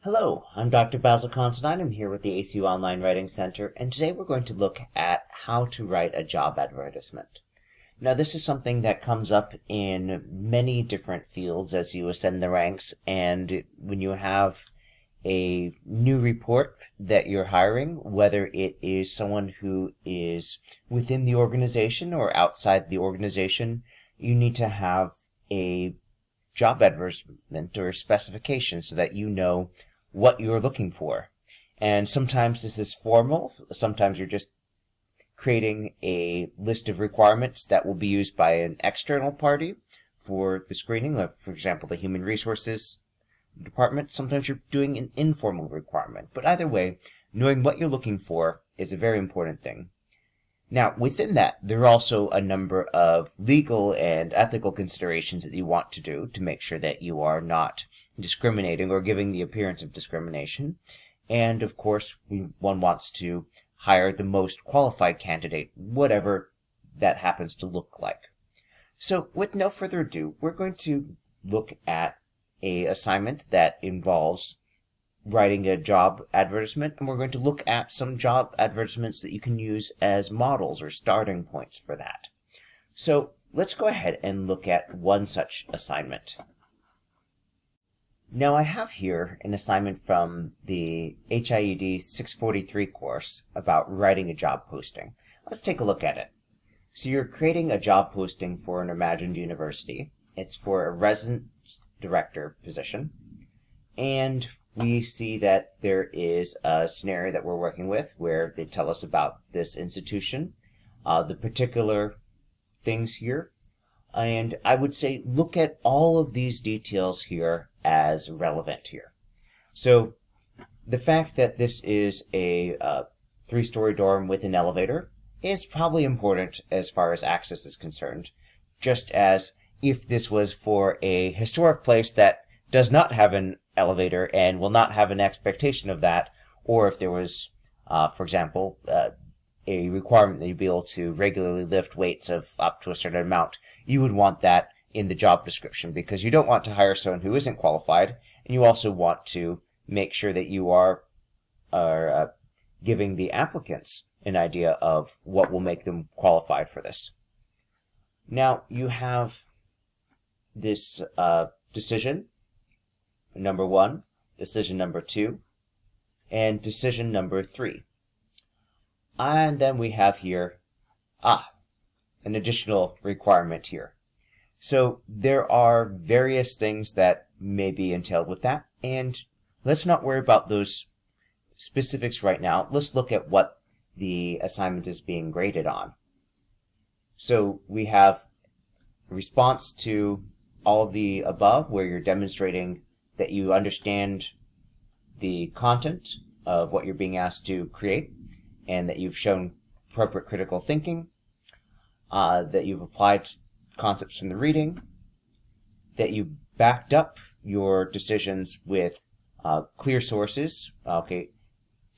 Hello, I'm Dr. Basil Considine. I'm here with the ACU Online Writing Center, and today we're going to look at how to write a job advertisement. Now, this is something that comes up in many different fields as you ascend the ranks, and when you have a new report that you're hiring, whether it is someone who is within the organization or outside the organization, you need to have a job advertisement or specification so that you know what you're looking for. And sometimes this is formal, sometimes you're just creating a list of requirements that will be used by an external party for the screening, like for example the human resources department. Sometimes you're doing an informal requirement, but either way, knowing what you're looking for is a very important thing. Now, within that, there are also a number of legal and ethical considerations that you want to do to make sure that you are not discriminating or giving the appearance of discrimination. And of course, one wants to hire the most qualified candidate, whatever that happens to look like. So with no further ado, we're going to look at an assignment that involves writing a job advertisement, and we're going to look at some job advertisements that you can use as models or starting points for that. So let's go ahead and look at one such assignment. Now I have here an assignment from the HIED 643 course about writing a job posting. Let's take a look at it. So you're creating a job posting for an imagined university. It's for a resident director position, and we see that there is a scenario that we're working with where they tell us about this institution, the particular things here. And I would say look at all of these details here as relevant here. So the fact that this is a three-story dorm with an elevator is probably important as far as access is concerned, just as if this was for a historic place that does not have an elevator and will not have an expectation of that, or if there was, for example, a requirement that you be able to regularly lift weights of up to a certain amount, you would want that in the job description because you don't want to hire someone who isn't qualified, and you also want to make sure that you are giving the applicants an idea of what will make them qualified for this. Now you have this decision number 1, decision number 2, and decision number 3. And then we have here, an additional requirement here. So there are various things that may be entailed with that, and let's not worry about those specifics right now. Let's look at what the assignment is being graded on. So we have a response to all of the above where you're demonstrating that you understand the content of what you're being asked to create and that you've shown appropriate critical thinking, that you've applied concepts from the reading, that you backed up your decisions with clear sources,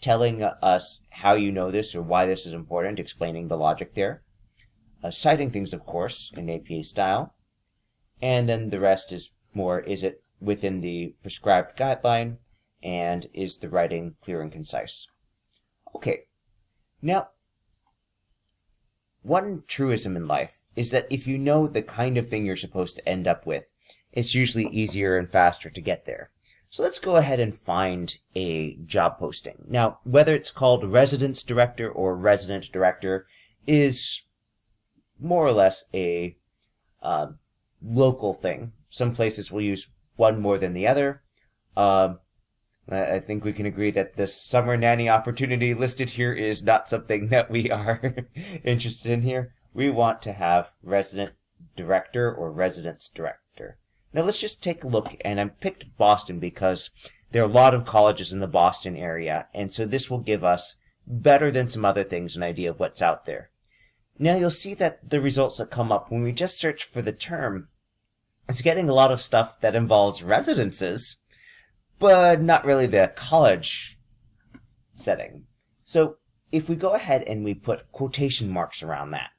telling us how you know this or why this is important, explaining the logic there, citing things, of course, in APA style, and then the rest is more, is it within the prescribed guideline, and is the writing clear and concise? Okay, now, one truism in life is that if you know the kind of thing you're supposed to end up with, it's usually easier and faster to get there. So let's go ahead and find a job posting. Now, whether it's called residence director or resident director is more or less a local thing. Some places will use one more than the other. I think we can agree that this summer nanny opportunity listed here is not something that we are interested in here. We want to have resident director or residence director. Now let's just take a look, and I picked Boston because there are a lot of colleges in the Boston area, and so this will give us, better than some other things, an idea of what's out there. Now you'll see that the results that come up when we just search for the term is getting a lot of stuff that involves residences, but not really the college setting. So if we go ahead and we put quotation marks around that,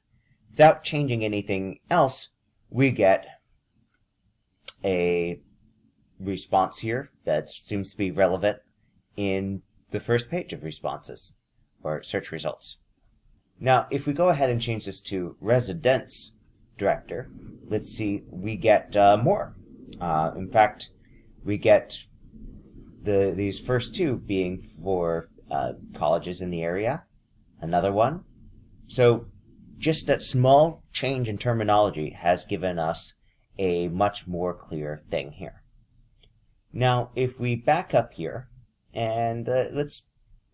without changing anything else, we get a response here that seems to be relevant in the first page of responses or search results. Now, if we go ahead and change this to residence director, let's see, we get more. In fact, we get these first two being for colleges in the area, another one. So just that small change in terminology has given us a much more clear thing here. Now, if we back up here, and let's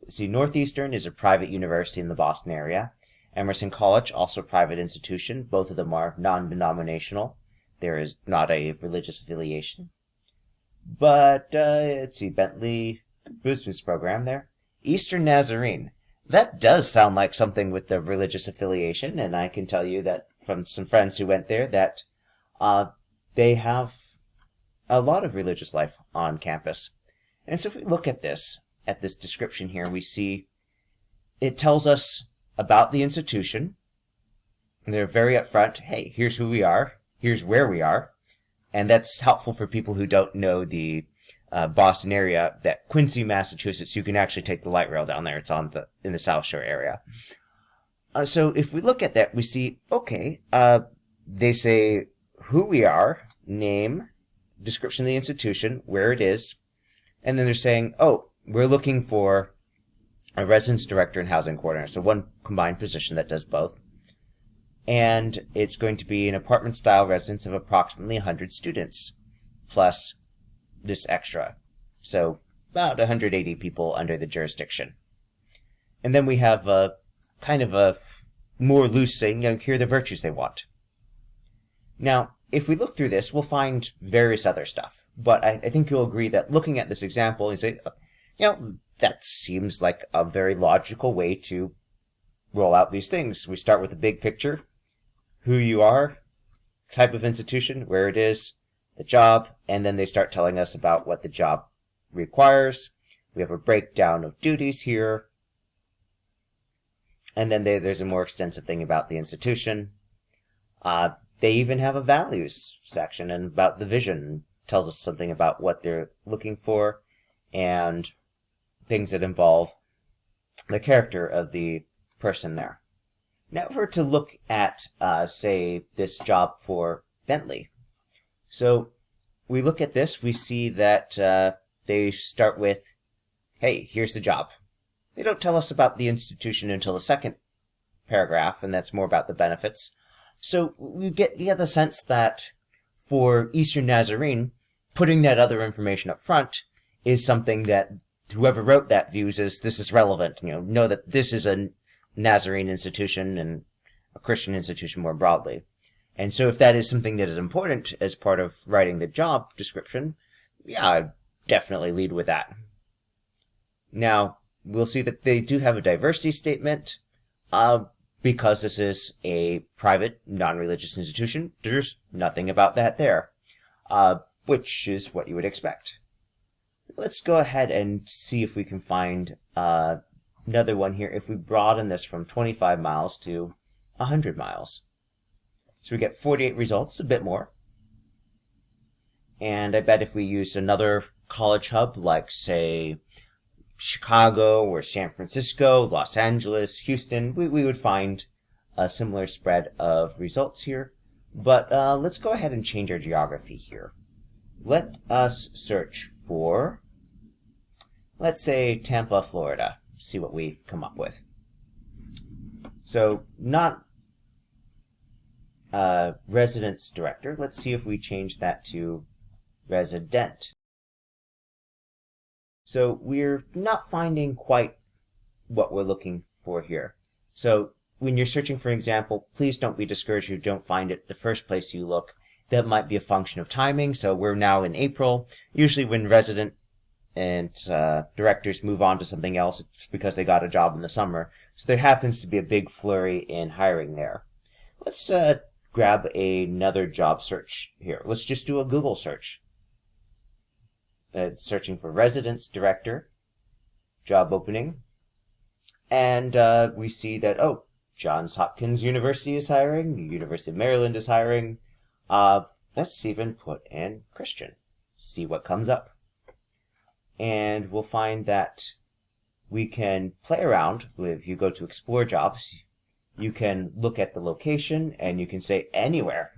see, Northeastern is a private university in the Boston area. Emerson College, also a private institution. Both of them are non-denominational. There is not a religious affiliation. But, let's see, Bentley Boostman's program there. Eastern Nazarene. That does sound like something with the religious affiliation, and I can tell you that from some friends who went there that they have a lot of religious life on campus. And so if we look at this description here, we see it tells us about the institution. And they're very upfront. Hey, here's who we are. Here's where we are. And that's helpful for people who don't know the Boston area, that Quincy, Massachusetts, you can actually take the light rail down there. It's in the South Shore area. So if we look at that, we see, okay, they say who we are, name, description of the institution, where it is, and then they're saying, oh, we're looking for a residence director and housing coordinator. So one combined position that does both. And it's going to be an apartment-style residence of approximately 100 students, plus this extra. So about 180 people under the jurisdiction. And then we have a kind of a more loose saying, here are the virtues they want. Now, if we look through this, we'll find various other stuff. But I think you'll agree that looking at this example, you say, that seems like a very logical way to roll out these things. We start with the big picture, who you are, type of institution, where it is, the job, and then they start telling us about what the job requires. We have a breakdown of duties here. And then there's a more extensive thing about the institution. They even have a values section and about the vision. Tells us something about what they're looking for and things that involve the character of the person there. Now if we're to look at, say, this job for Bentley. So we look at this, we see that they start with, hey, here's the job. They don't tell us about the institution until the second paragraph, and that's more about the benefits. So you get the sense that for Eastern Nazarene, putting that other information up front is something that whoever wrote that views as this is relevant. Know that this is a Nazarene institution and a Christian institution more broadly. And so if that is something that is important as part of writing the job description, yeah, I'd definitely lead with that. Now, we'll see that they do have a diversity statement. Because this is a private, non-religious institution, there's nothing about that there, which is what you would expect. Let's go ahead and see if we can find another one here if we broaden this from 25 miles to 100 miles. So we get 48 results, a bit more. And I bet if we used another college hub like, say, Chicago or San Francisco, Los Angeles, Houston, we would find a similar spread of results here. But let's go ahead and change our geography here. Let us search for, let's say, Tampa, Florida. See what we come up with. So not residence director. Let's see if we change that to resident. So we're not finding quite what we're looking for here. So when you're searching for an example, please don't be discouraged if you don't find it the first place you look. That might be a function of timing. So we're now in April. Usually when resident and directors move on to something else, it's because they got a job in the summer. So there happens to be a big flurry in hiring there. Let's grab another job search here. Let's just do a Google search. Searching for residence director, job opening, and we see that, oh, Johns Hopkins University is hiring, the University of Maryland is hiring. Let's even put in Christian. see what comes up. And we'll find that we can play around. If you go to Explore Jobs, you can look at the location and you can say anywhere,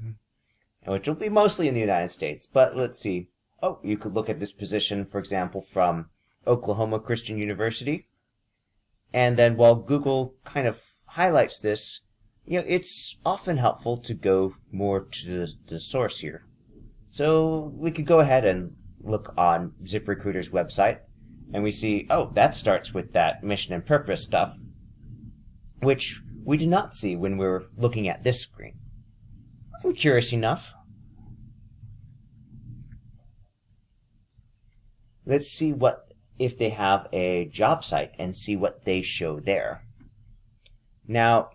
which will be mostly in the United States. But let's see. Oh, you could look at this position, for example, from Oklahoma Christian University. And then while Google kind of highlights this, it's often helpful to go more to the source here. So we could go ahead and look on ZipRecruiter's website, and we see, oh, that starts with that mission and purpose stuff, which we did not see when we were looking at this screen. I'm curious enough. Let's see if they have a job site and see what they show there. Now,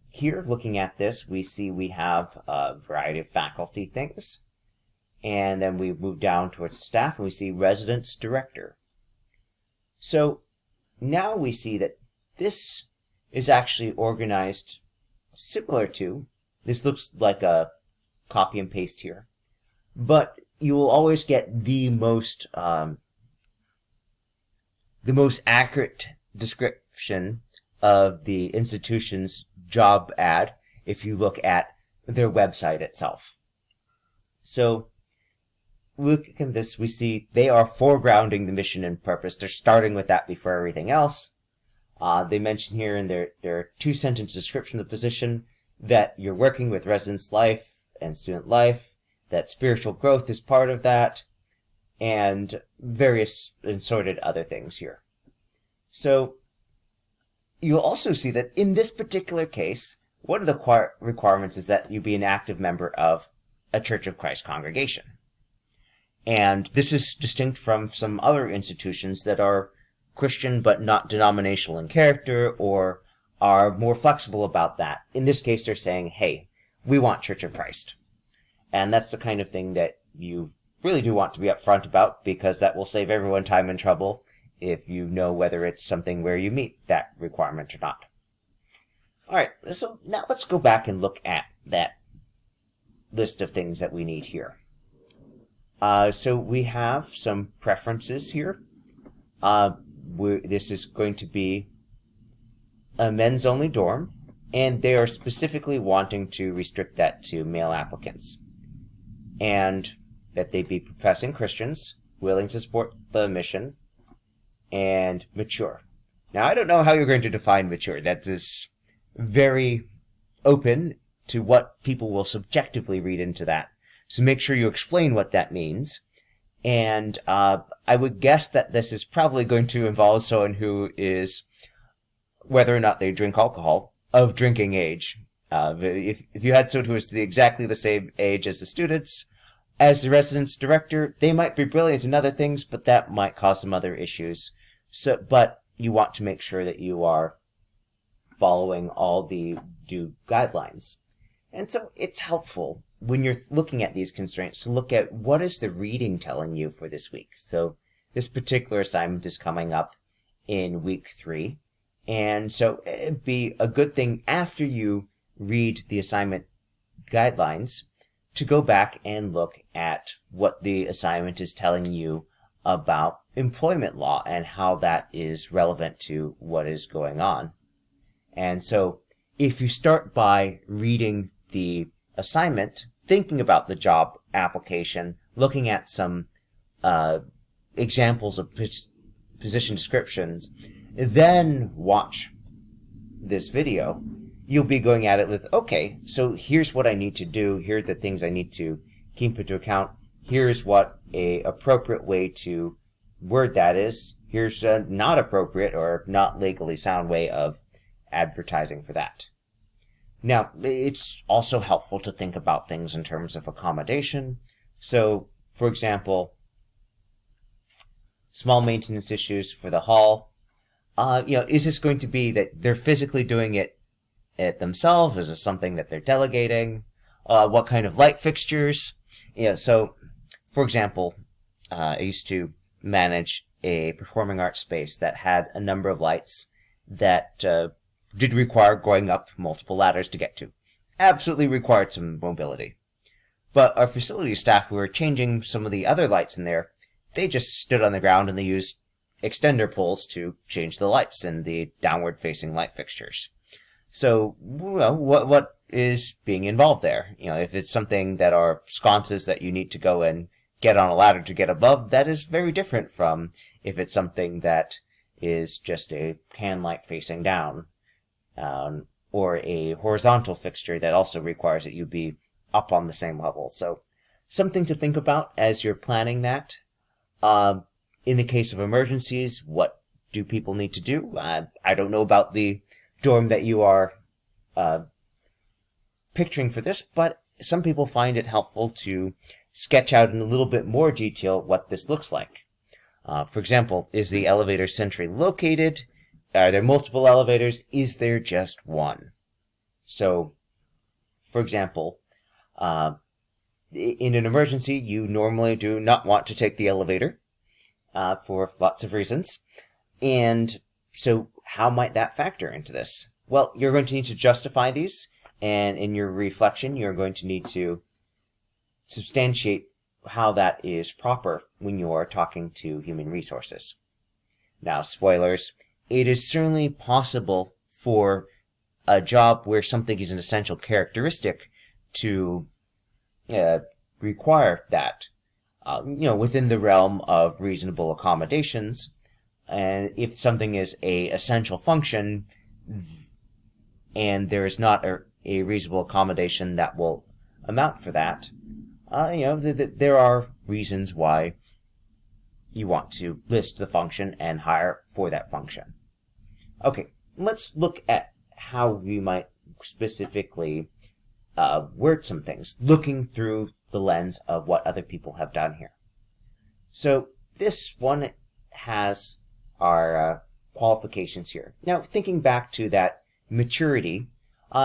here, looking at this, we see we have a variety of faculty things. And then we move down towards staff, and we see residence director. So now we see that this is actually organized similar to, this looks like a copy and paste here, but you will always get the most accurate description of the institution's job ad if you look at their website itself. So looking at this, we see they are foregrounding the mission and purpose. They're starting with that before everything else. They mention here in their two-sentence description of the position that you're working with residence life and student life, that spiritual growth is part of that, and various assorted other things here. So you'll also see that in this particular case, one of the requirements is that you be an active member of a Church of Christ congregation. And this is distinct from some other institutions that are Christian but not denominational in character or are more flexible about that. In this case, they're saying, hey, we want Church of Christ. And that's the kind of thing that you really do want to be upfront about, because that will save everyone time and trouble if you know whether it's something where you meet that requirement or not. All right, so now let's go back and look at that list of things that we need here. So we have some preferences here. This is going to be a men's-only dorm, and they are specifically wanting to restrict that to male applicants. And that they be professing Christians, willing to support the mission, and mature. Now, I don't know how you're going to define mature. That is very open to what people will subjectively read into that. So make sure you explain what that means. And I would guess that this is probably going to involve someone who is, whether or not they drink alcohol, of drinking age. If you had someone who is exactly the same age as the students, as the residence director, they might be brilliant in other things, but that might cause some other issues. But you want to make sure that you are following all the due guidelines. And so it's helpful when you're looking at these constraints to look at what is the reading telling you for this week. So this particular assignment is coming up in week 3. And so it'd be a good thing after you read the assignment guidelines to go back and look at what the assignment is telling you about employment law and how that is relevant to what is going on. And so if you start by reading the assignment, thinking about the job application, looking at some examples of position descriptions, then watch this video, you'll be going at it with, okay, so here's what I need to do. Here are the things I need to keep into account. Here's what a appropriate way to word that is. Here's a not appropriate or not legally sound way of advertising for that. Now, it's also helpful to think about things in terms of accommodation. So, for example, small maintenance issues for the hall. Is this going to be that they're physically doing it themselves? Is this something that they're delegating? What kind of light fixtures? So, for example, I used to manage a performing arts space that had a number of lights that did require going up multiple ladders to get to. Absolutely required some mobility. But our facility staff who were changing some of the other lights in there, they just stood on the ground and they used extender pulls to change the lights in the downward-facing light fixtures. So, well, what is being involved there? If it's something that are sconces that you need to go and get on a ladder to get above, that is very different from if it's something that is just a can light facing down, or a horizontal fixture that also requires that you be up on the same level. So, something to think about as you're planning that. In the case of emergencies, what do people need to do? I don't know about the dorm that you are picturing for this, but some people find it helpful to sketch out in a little bit more detail what this looks like. For example, is the elevator centrally located? Are there multiple elevators? Is there just one? So, for example, in an emergency, you normally do not want to take the elevator for lots of reasons. And so how might that factor into this? Well, you're going to need to justify these, and in your reflection, you're going to need to substantiate how that is proper when you are talking to human resources. Now, spoilers, it is certainly possible for a job where something is an essential characteristic to require that, within the realm of reasonable accommodations. And if something is a essential function and there is not a reasonable accommodation that will amount for that, there are reasons why you want to list the function and hire for that function. Okay, let's look at how we might specifically word some things, looking through the lens of what other people have done here. So this one has our qualifications here. Now, thinking back to that maturity,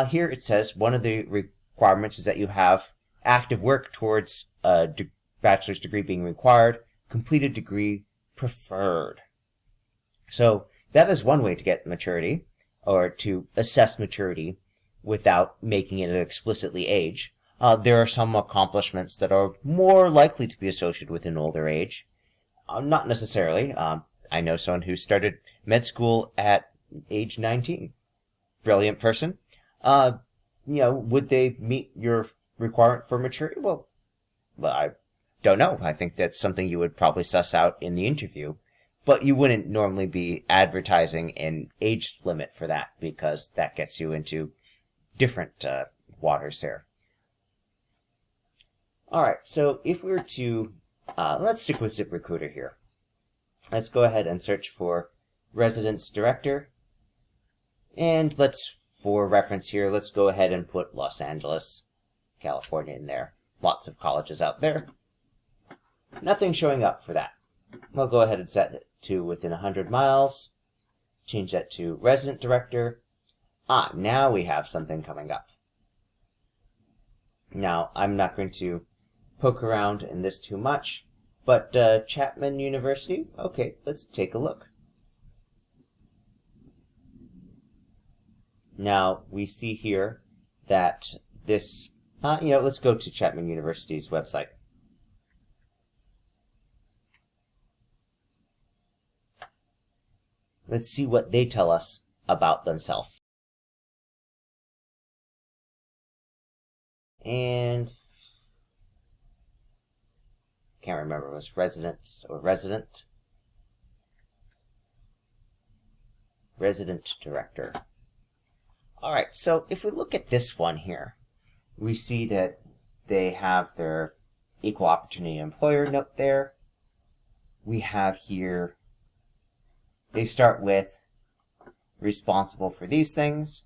here it says one of the requirements is that you have active work towards a bachelor's degree being required, completed degree preferred. So that is one way to get maturity, or to assess maturity without making it explicitly age. There are some accomplishments that are more likely to be associated with an older age. Not necessarily. I know someone who started med school at age 19. Brilliant person. Would they meet your requirement for maturity? Well, I don't know. I think that's something you would probably suss out in the interview. But you wouldn't normally be advertising an age limit for that, because that gets you into different waters there. Alright, so if we were to, let's stick with ZipRecruiter here. Let's go ahead and search for Residence Director. And for reference here, let's go ahead and put Los Angeles, California in there. Lots of colleges out there. Nothing showing up for that. We'll go ahead and set it to within 100 miles. Change that to Resident Director. Now we have something coming up. Now, I'm not going to poke around in this too much, but Chapman University, okay, let's take a look. Now, we see here that this, let's go to Chapman University's website. Let's see what they tell us about themselves. And can't remember, it was residence or resident. Resident Director. Alright, so if we look at this one here, we see that they have their equal opportunity employer note there. We have here, they start with responsible for these things.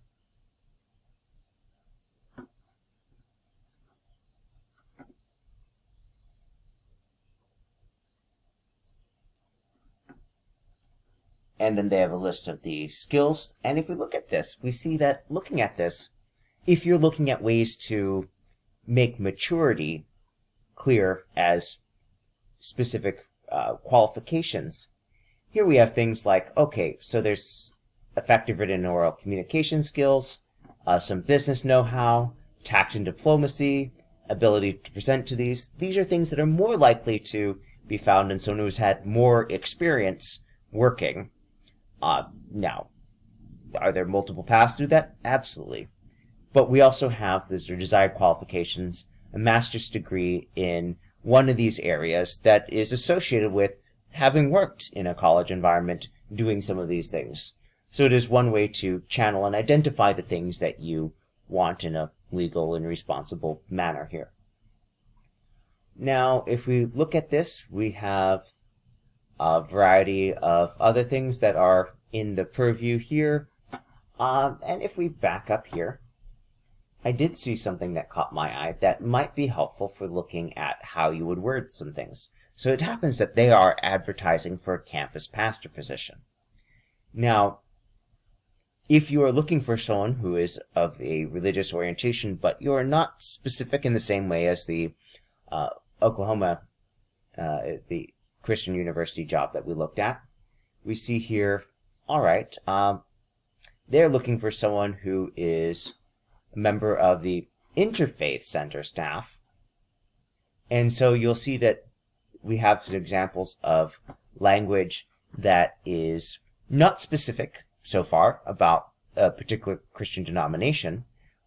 And then they have a list of the skills. And if we look at this, we see that looking at this, if you're looking at ways to make maturity clear as specific qualifications, here we have things like, okay, so there's effective written and oral communication skills, some business know-how, tact and diplomacy, ability to present to these are things that are more likely to be found in someone who's had more experience working. Now, are there multiple paths to do that? Absolutely. But we also have those desired qualifications, a master's degree in one of these areas that is associated with having worked in a college environment doing some of these things. So it is one way to channel and identify the things that you want in a legal and responsible manner here. Now, if we look at this, we have a variety of other things that are in the purview here. And if we back up here, I did see something that caught my eye that might be helpful for looking at how you would word some things. So it happens that they are advertising for a campus pastor position. Now, if you are looking for someone who is of a religious orientation, but you are not specific in the same way as the Oklahoma, the Christian University job that we looked at, we see here, all right, they're looking for someone who is a member of the Interfaith Center staff. And so you'll see that we have some examples of language that is not specific so far about a particular Christian denomination,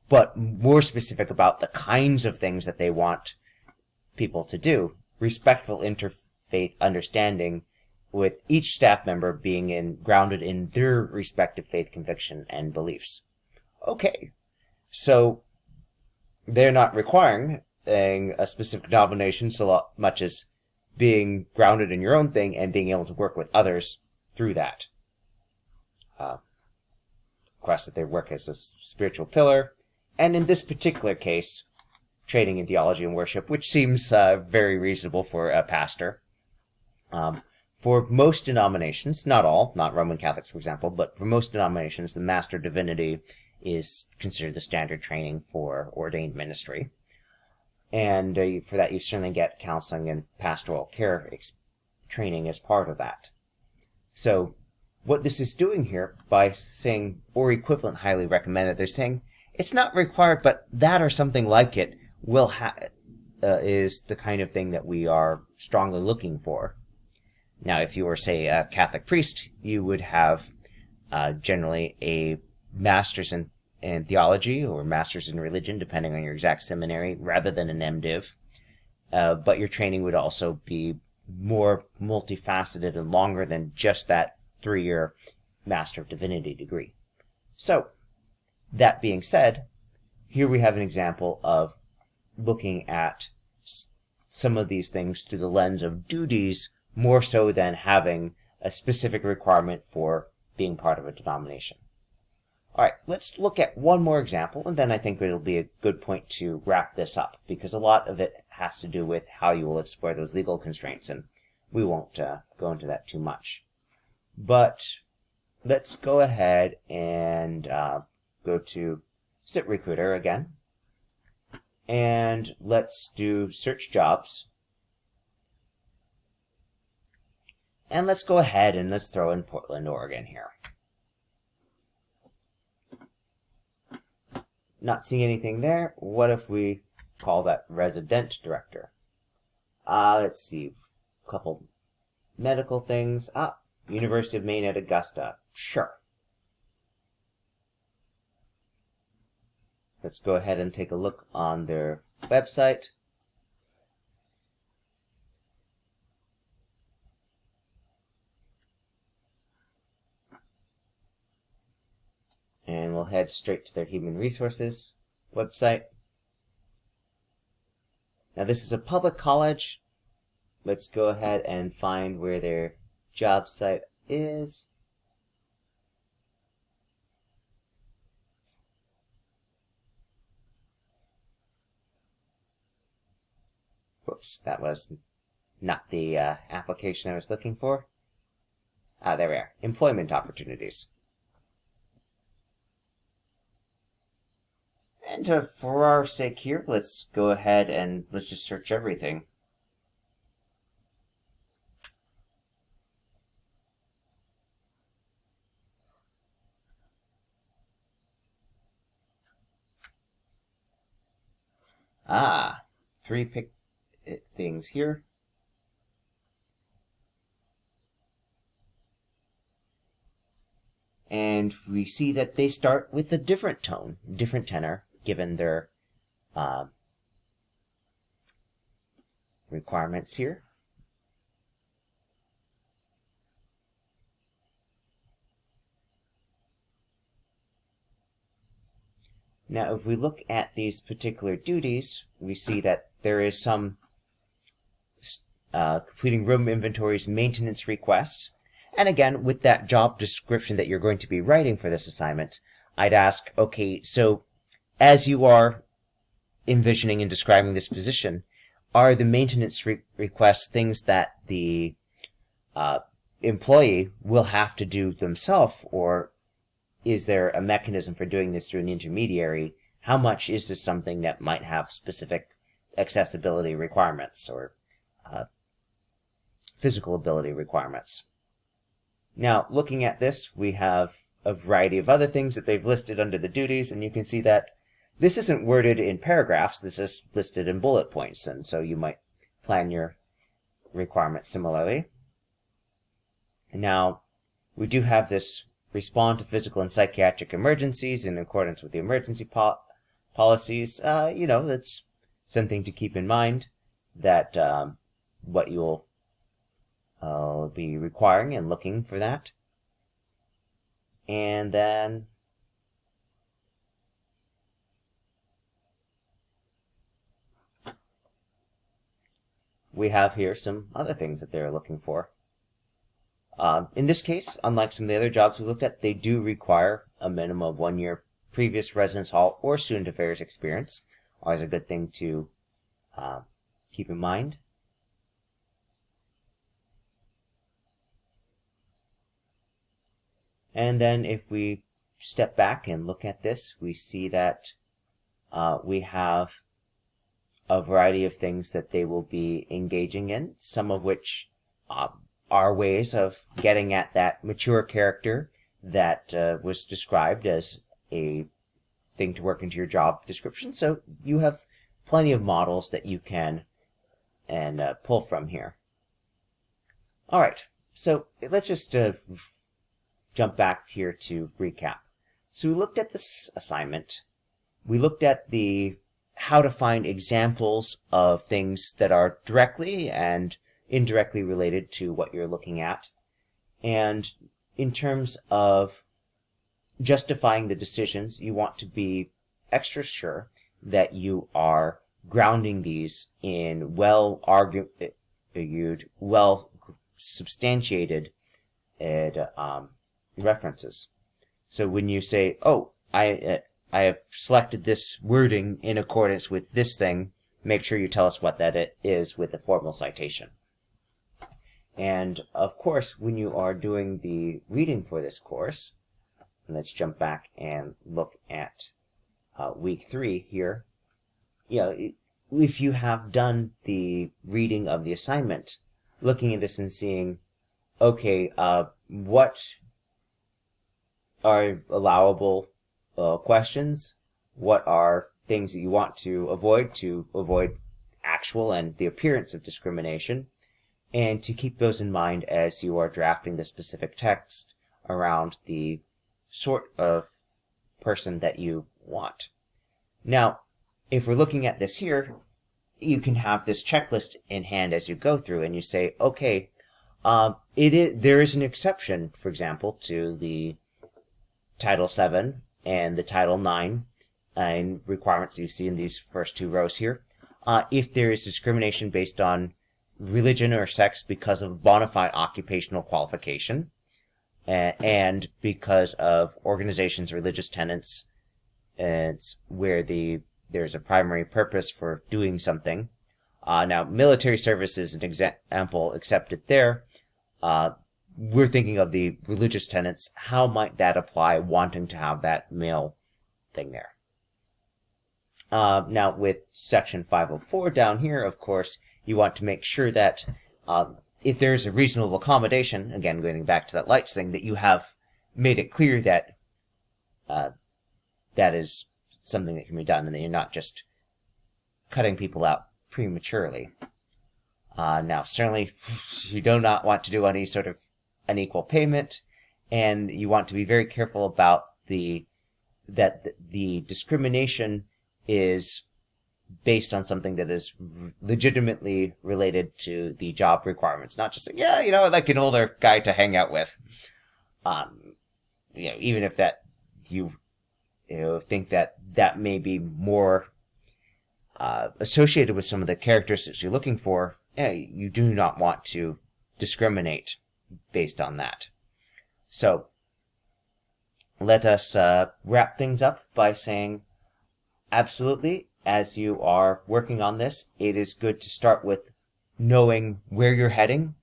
but more specific about the kinds of things that they want people to do. Respectful interfaith understanding, with each staff member being grounded in their respective faith conviction and beliefs. Okay, so they're not requiring a specific denomination so much as being grounded in your own thing and being able to work with others through that. Request that they work as a spiritual pillar, and in this particular case, training in theology and worship, which seems very reasonable for a pastor. For most denominations, not all, not Roman Catholics, for example, but for most denominations, the Master of Divinity is considered the standard training for ordained ministry. And for that, you certainly get counseling and pastoral care training as part of that. So what this is doing here, by saying, or equivalent highly recommended, they're saying, it's not required, but that or something like it is the kind of thing that we are strongly looking for. Now, if you were, say, a Catholic priest, you would have generally a master's in theology or master's in religion, depending on your exact seminary, rather than an MDiv. But your training would also be more multifaceted and longer than just that 3-year Master of Divinity degree. So, that being said, here we have an example of looking at some of these things through the lens of duties more so than having a specific requirement for being part of a denomination. All right, let's look at one more example, and then I think it'll be a good point to wrap this up, because a lot of it has to do with how you will explore those legal constraints, and we won't go into that too much. But let's go ahead and go to SitRecruiter again, and let's do search jobs. And let's go ahead and let's throw in Portland, Oregon here. Not seeing anything there. What if we call that resident director? Let's see. A couple medical things. University of Maine at Augusta. Sure. Let's go ahead and take a look on their website. And we'll head straight to their human resources website. Now this is a public college. Let's go ahead and find where their job site is. Whoops, that was not the application I was looking for. There we are. Employment opportunities. And for our sake here, let's go ahead and let's just search everything. three things here. And we see that they start with a different tone, different tenor, given their requirements here. Now, if we look at these particular duties, we see that there is some completing room inventories, maintenance requests. And again, with that job description that you're going to be writing for this assignment, I'd ask, okay, so as you are envisioning and describing this position, are the maintenance requests things that the employee will have to do themselves, or is there a mechanism for doing this through an intermediary? How much is this something that might have specific accessibility requirements or physical ability requirements? Now, looking at this, we have a variety of other things that they've listed under the duties, and you can see that this isn't worded in paragraphs, this is listed in bullet points, and so you might plan your requirements similarly. Now, we do have this respond to physical and psychiatric emergencies in accordance with the emergency policies. That's something to keep in mind, that what you'll be requiring and looking for that. And then we have here some other things that they're looking for. In this case, unlike some of the other jobs we looked at, they do require a minimum of 1 year previous residence hall or student affairs experience. Always a good thing to keep in mind. And then if we step back and look at this, we see that we have a variety of things that they will be engaging in, some of which are ways of getting at that mature character that was described as a thing to work into your job description. So you have plenty of models that you can pull from here. All right, so let's just jump back here to recap. So we looked at this assignment. We looked at how to find examples of things that are directly and indirectly related to what you're looking at. And in terms of justifying the decisions, you want to be extra sure that you are grounding these in well-argued, well-substantiated references. So when you say, oh, I have selected this wording in accordance with this thing, make sure you tell us what that is with a formal citation. And of course, when you are doing the reading for this course, and let's jump back and look at week 3 here. If you have done the reading of the assignment, looking at this and seeing, okay, what are allowable questions? What are things that you want to avoid actual and the appearance of discrimination? And to keep those in mind as you are drafting the specific text around the sort of person that you want. Now, if we're looking at this here, you can have this checklist in hand as you go through, and you say, okay, there is an exception, for example, to the Title VII and the Title IX and requirements you see in these first 2 rows here. If there is discrimination based on religion or sex because of bona fide occupational qualification, and because of organizations' religious tenets, it's where there's a primary purpose for doing something. Now, military service is an example accepted there. We're thinking of the religious tenets. How might that apply, wanting to have that male thing there? Now, with Section 504 down here, of course, you want to make sure that if there's a reasonable accommodation, again, going back to that lights thing, that you have made it clear that that is something that can be done, and that you're not just cutting people out prematurely. Now, certainly, you do not want to do any sort of unequal payment, and you want to be very careful about that the discrimination is based on something that is legitimately related to the job requirements, not just saying, yeah, I'd like an older guy to hang out with. Even if that you think that may be more associated with some of the characteristics you're looking for, you do not want to discriminate based on that. So let us wrap things up by saying, absolutely, as you are working on this, it is good to start with knowing where you're heading,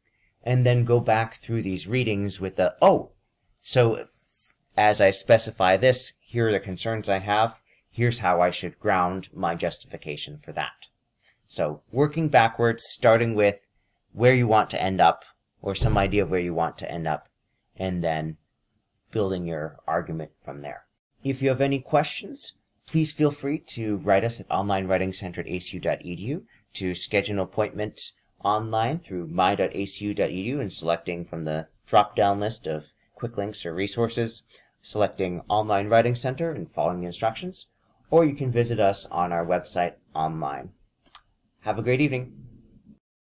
and then go back through these readings with so as I specify this, here are the concerns I have, here's how I should ground my justification for that. So working backwards, starting with where you want to end up, or some idea of where you want to end up, and then building your argument from there. If you have any questions, please feel free to write us at onlinewritingcenter@acu.edu, to schedule an appointment online through my.acu.edu and selecting from the drop-down list of quick links or resources, selecting Online Writing Center and following the instructions, or you can visit us on our website online. Have a great evening.